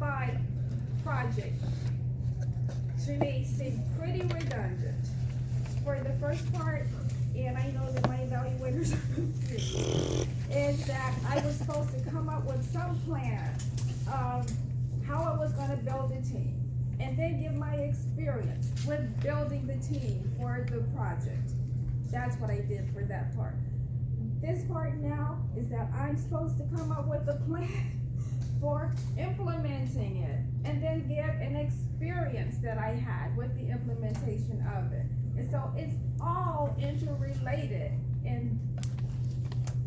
unified project to me seemed pretty redundant. For the first part, and I know that my evaluators are confused, is that I was supposed to come up with some plan of how I was gonna build a team, and then give my experience with building the team for the project. That's what I did for that part. This part now is that I'm supposed to come up with a plan for implementing it, and then give an experience that I had with the implementation of it. And so it's all interrelated, and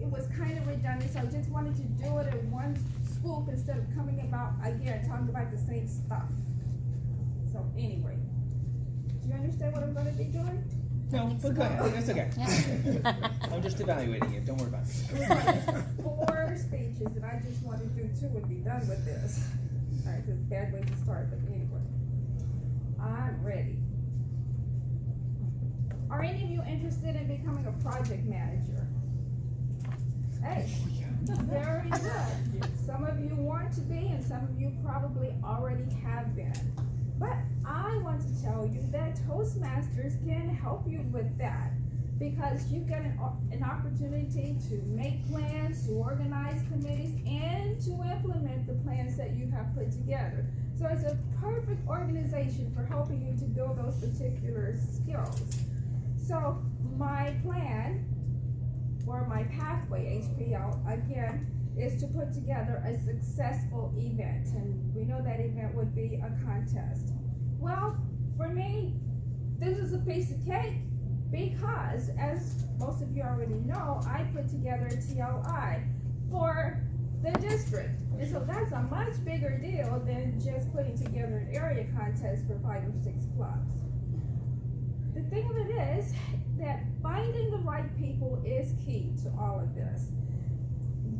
it was kind of redundant, so I just wanted to do it in one swoop instead of coming about, again, talking about the same stuff. So anyway, do you understand what I'm gonna be doing? No, but go ahead, that's okay. Yeah. I'm just evaluating it, don't worry about it. It was like 4 speeches, and I just want to do 2 and be done with this. Alright, it's a bad way to start, but anyway. I'm ready. Are any of you interested in becoming a project manager? Hey, very good. Some of you want to be, and some of you probably already have been. But I want to tell you that Toastmasters can help you with that, because you get an opportunity to make plans, to organize committees, and to implement the plans that you have put together. So it's a perfect organization for helping you to build those particular skills. So my plan, or my pathway, HPL, again, is to put together a successful event, and we know that event would be a contest. Well, for me, this is a piece of cake, because as most of you already know, I put together a TLI for the district, and so that's a much bigger deal than just putting together an area contest for 5 or 6 clubs. The thing of it is that finding the right people is key to all of this.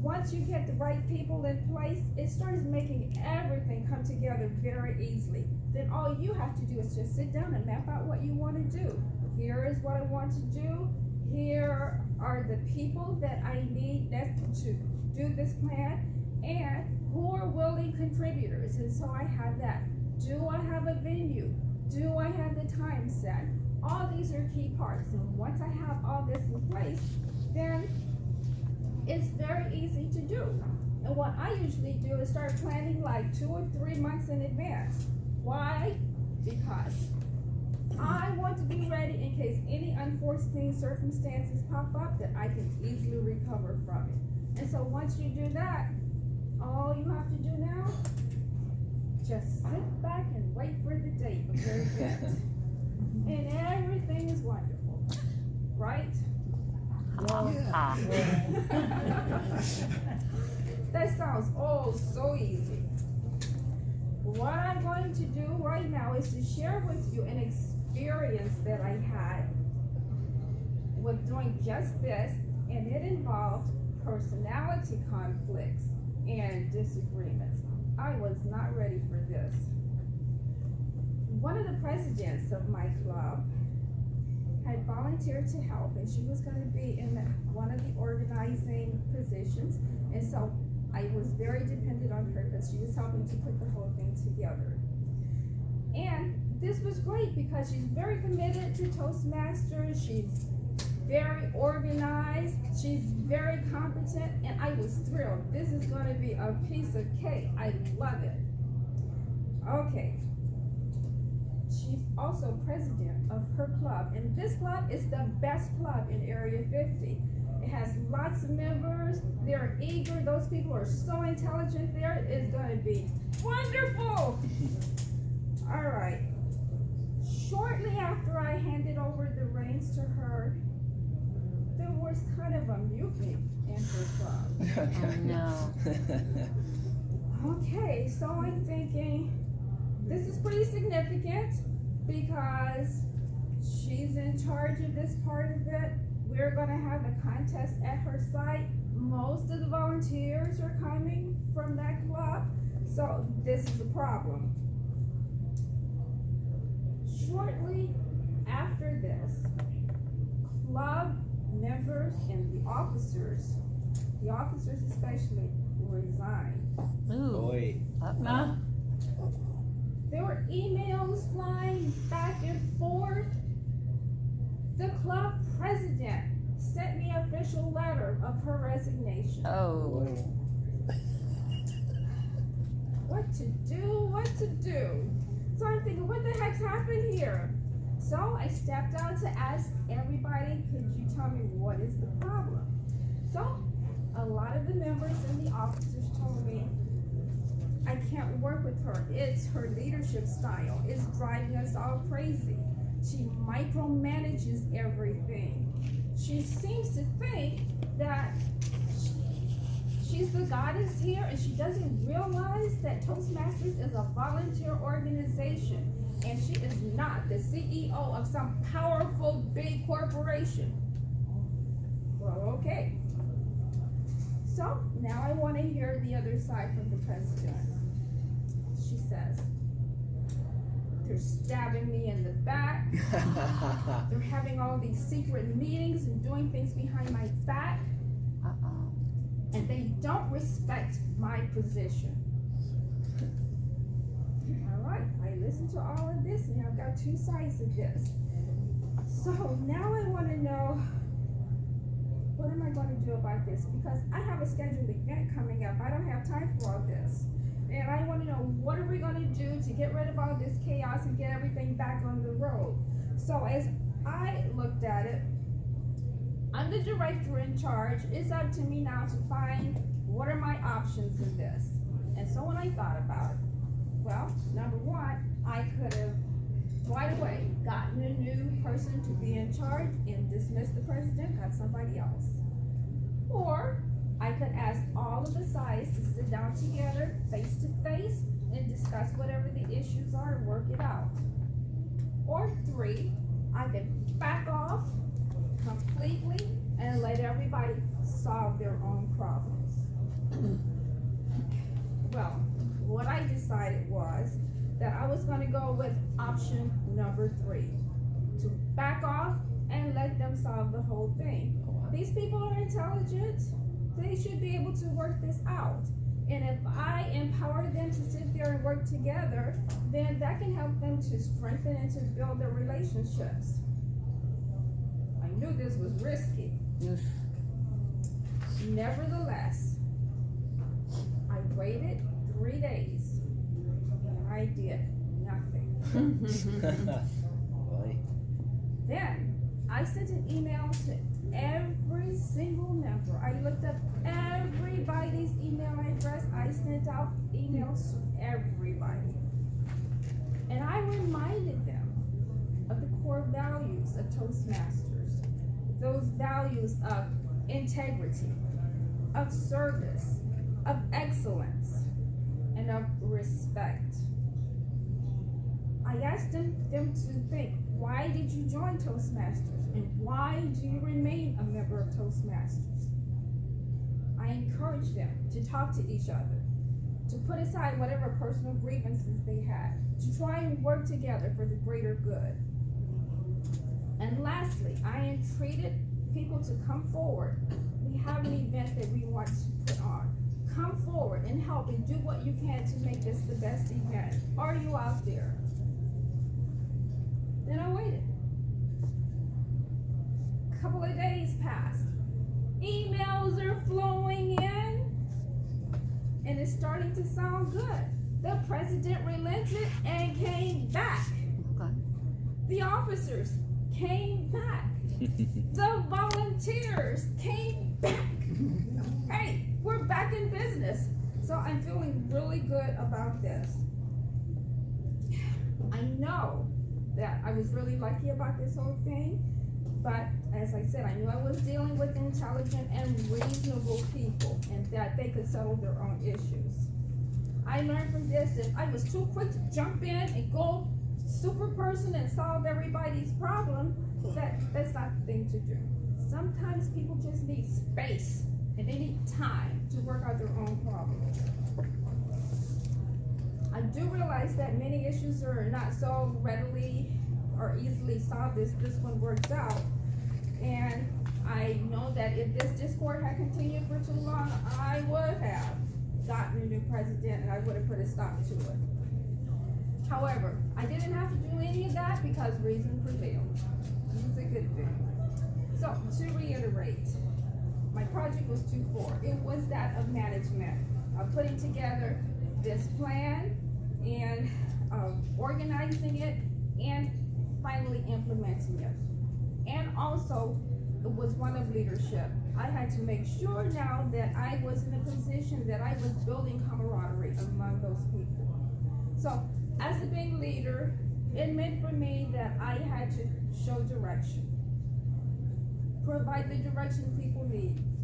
Once you get the right people in place, it starts making everything come together very easily. Then all you have to do is just sit down and map out what you want to do. Here is what I want to do. Here are the people that I need to do this plan, and who are willing contributors. And so I have that. Do I have a venue? Do I have the time set? All these are key parts. And once I have all this in place, then it's very easy to do. And what I usually do is start planning like 2 or 3 months in advance. Why? Because I want to be ready in case any unforeseen circumstances pop up, that I can easily recover from it. And so once you do that, all you have to do now, just sit back and wait for the date of your event. And everything is wonderful, right? Ah. That sounds so easy. What I'm going to do right now is to share with you an experience that I had with doing just this, and it involved personality conflicts and disagreements. I was not ready for this. One of the presidents of my club had volunteered to help, and she was going to be in one of the organizing positions, and so I was very dependent on her because she was helping to put the whole thing together. And this was great because she's very committed to Toastmasters, she's very organized, she's very competent, and I was thrilled. This is going to be a piece of cake. I love it. Okay. She's also president of her club, and this club is the best club in Area 50. It has lots of members. They're eager. Those people are so intelligent there. It's going to be wonderful. All right. Shortly after I handed over the reins to her, there was kind of a mutiny in her club. Oh no. Okay, so I'm thinking, this is pretty significant because she's in charge of this part of it. We're going to have a contest at her site. Most of the volunteers are coming from that club, so this is a problem. Shortly after this, club members and the officers especially, resigned. Ooh. Boy. Uh-oh. There were emails flying back and forth. The club president sent me an official letter of her resignation. Oh. What to do, what to do? So I'm thinking, what the heck's happened here? So I stepped out to ask everybody, could you tell me what is the problem? So a lot of the members and the officers told me, I can't work with her. It's her leadership style. It's driving us all crazy. She micromanages everything. She seems to think that she's the goddess here, and she doesn't realize that Toastmasters is a volunteer organization, and she is not the CEO of some powerful big corporation. Well, okay. So now I want to hear the other side from the president. She says, they're stabbing me in the back. They're having all these secret meetings and doing things behind my back. Uh-oh. And they don't respect my position. All right, I listened to all of this, and I've got two sides of this. So now I want to know, what am I going to do about this? Because I have a scheduled event coming up. I don't have time for all this. And I want to know, what are we going to do to get rid of all this chaos and get everything back on the road? So as I looked at it, I'm the director in charge. It's up to me now to find what are my options in this. And so when I thought about it, well, number one, I could have right away gotten a new person to be in charge and dismissed the president, got somebody else. Or I could ask all of the sides to sit down together face to face and discuss whatever the issues are and work it out. Or three, I could back off completely and let everybody solve their own problems. Well, what I decided was that I was going to go with option number 3, to back off and let them solve the whole thing. These people are intelligent. They should be able to work this out. And if I empower them to sit there and work together, then that can help them to strengthen and to build their relationships. I knew this was risky. Nevertheless, I waited 3 days. And I did nothing. Boy. Then I sent an email to every single member. I looked up everybody's email address. I sent out emails to everybody. And I reminded them of the core values of Toastmasters. Those values of integrity, of service, of excellence, and of respect. I asked them to think, why did you join Toastmasters? And why do you remain a member of Toastmasters? I encouraged them to talk to each other, to put aside whatever personal grievances they had, to try and work together for the greater good. And lastly, I entreated people to come forward. We have an event that we want to put on. Come forward and help and do what you can to make this the best event. Are you out there? Then I waited. A couple of days passed. Emails are flowing in, and it's starting to sound good. The president relented and came back. Okay. The officers came back. The volunteers came back. Hey, we're back in business. So I'm feeling really good about this. I know that I was really lucky about this whole thing, but as I said, I knew I was dealing with intelligent and reasonable people and that they could settle their own issues. I learned from this that I was too quick to jump in and go super person and solve everybody's problem. That's not the thing to do. Sometimes people just need space and they need time to work out their own problems. I do realize that many issues are not so readily or easily solved as this one works out. And I know that if this discord had continued for too long, I would have gotten a new president and I would have put a stop to it. However, I didn't have to do any of that because reason prevailed. It's a good thing. So, to reiterate, my project was twofold. It was that of management, of putting together this plan and organizing it and finally implementing it. And also, it was one of leadership. I had to make sure now that I was in a position that I was building camaraderie among those people. So, as a big leader, it meant for me that I had to show direction, provide the direction people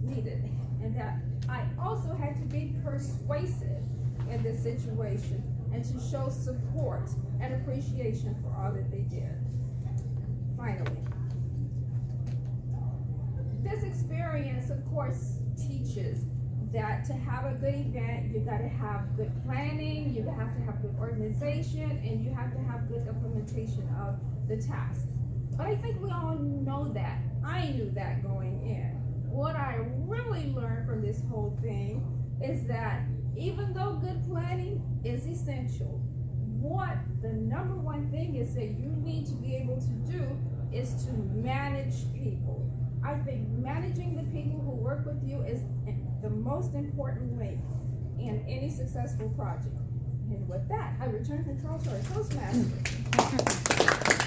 needed, and that I also had to be persuasive in this situation and to show support and appreciation for all that they did. Finally, this experience, of course, teaches that to have a good event, you gotta have good planning, you have to have good organization, and you have to have good implementation of the tasks. But I think we all know that. I knew that going in. What I really learned from this whole thing is that even though good planning is essential, what the number one thing is that you need to be able to do is to manage people. I think managing the people who work with you is the most important link in any successful project. And with that, I return control to our Toastmasters.